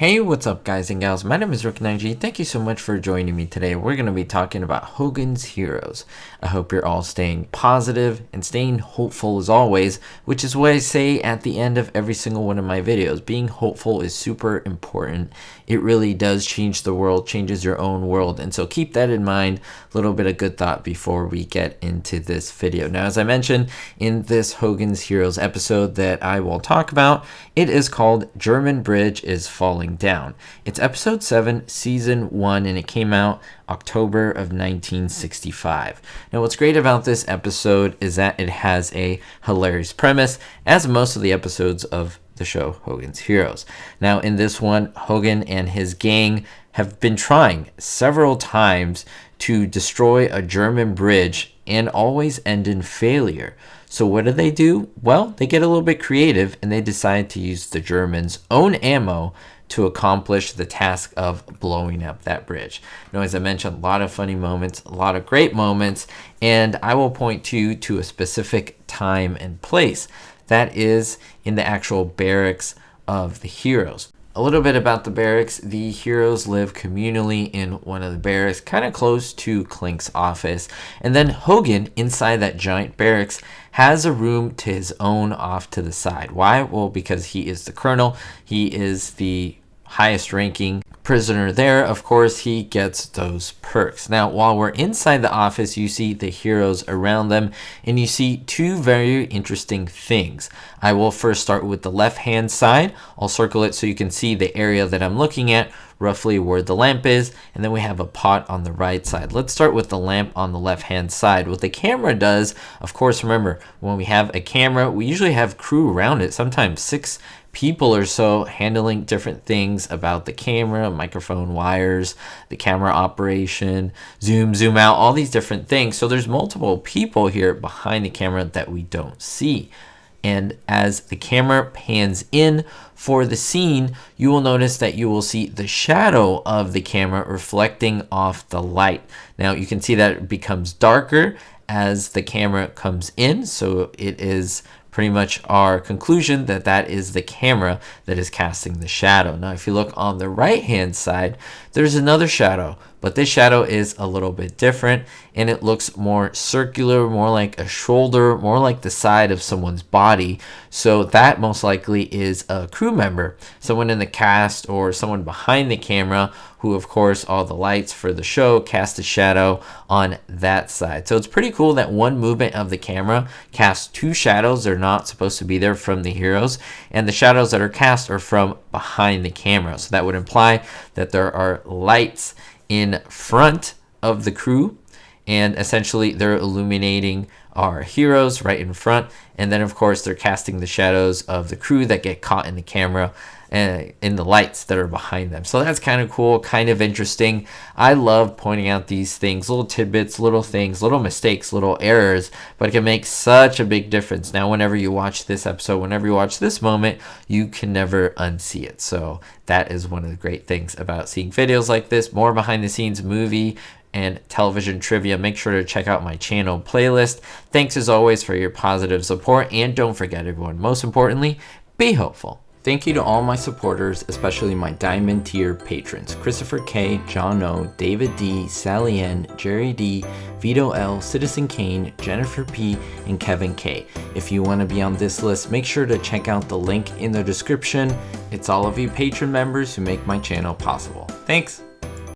Hey, what's up guys and gals? My name is Nineg. Thank you so much for joining me today. We're going to be talking about Hogan's Heroes. I hope you're all staying positive and staying hopeful as always, which is what I say at the end of every single one of my videos. Being hopeful is super important. It really does change the world, changes your own world. And so keep that in mind. A little bit of good thought before we get into this video. Now, as I mentioned in this Hogan's Heroes episode that I will talk about, it is called German Bridge is Falling Down. It's episode 7, season 1, and it came out October of 1965. Now, what's great about this episode is that it has a hilarious premise, as most of the episodes of the show Hogan's Heroes. Now, in this one, Hogan and his gang have been trying several times to destroy a German bridge and always end in failure. So what do? Well, they get a little bit creative and they decide to use the Germans' own ammo to accomplish the task of blowing up that bridge. Now, as I mentioned, a lot of funny moments, a lot of great moments, and I will point you to a specific time and place. That is in the actual barracks of the heroes. A little bit about the barracks. The heroes live communally in one of the barracks, kind of close to Clink's office. And then Hogan, inside that giant barracks, has a room to his own off to the side. Why? Well, because he is the colonel. He is the highest ranking prisoner there. Of course, he gets those perks. Now, while we're inside the office, you see the heroes around them, and you see two very interesting things. I will first start with the left-hand side. I'll circle it so you can see the area that I'm looking at, roughly where the lamp is, and then we have a pot on the right side. Let's start with the lamp on the left-hand side. What the camera does, of course, remember, when we have a camera, we usually have crew around it, sometimes 6 people or so handling different things about the camera, microphone wires, the camera operation, zoom out, all these different things. So there's multiple people here behind the camera that we don't see. And as the camera pans in for the scene, you will notice that you will see the shadow of the camera reflecting off the light. Now you can see that it becomes darker as the camera comes in. So it is pretty much our conclusion that that is the camera that is casting the shadow. Now, if you look on the right-hand side, there's another shadow, but this shadow is a little bit different, and it looks more circular, more like a shoulder, more like the side of someone's body. So that most likely is a crew member, someone in the cast or someone behind the camera who, of course, all the lights for the show cast a shadow on that side. So it's pretty cool that one movement of the camera casts 2 shadows. They're not supposed to be there from the heroes, and the shadows that are cast are from behind the camera. So that would imply that there are lights in front of the crew, and essentially they're illuminating our heroes right in front, and then of course they're casting the shadows of the crew that get caught in the camera and in the lights that are behind them. So that's kind of cool, kind of interesting. I love pointing out these things, little tidbits, little things, little mistakes, little errors, but it can make such a big difference. Now, whenever you watch this episode, whenever you watch this moment, you can never unsee it. So that is one of the great things about seeing videos like this, more behind the scenes movie and television trivia. Make sure to check out my channel playlist. Thanks as always for your positive support, and don't forget, everyone, most importantly, be hopeful. Thank you to all my supporters, especially my Diamond tier patrons: Christopher K, John O, David D, Sally N, Jerry D, Vito L, Citizen Kane, Jennifer P, and Kevin K. If you want to be on this list, make sure to check out the link in the description. It's all of you patron members who make my channel possible. Thanks!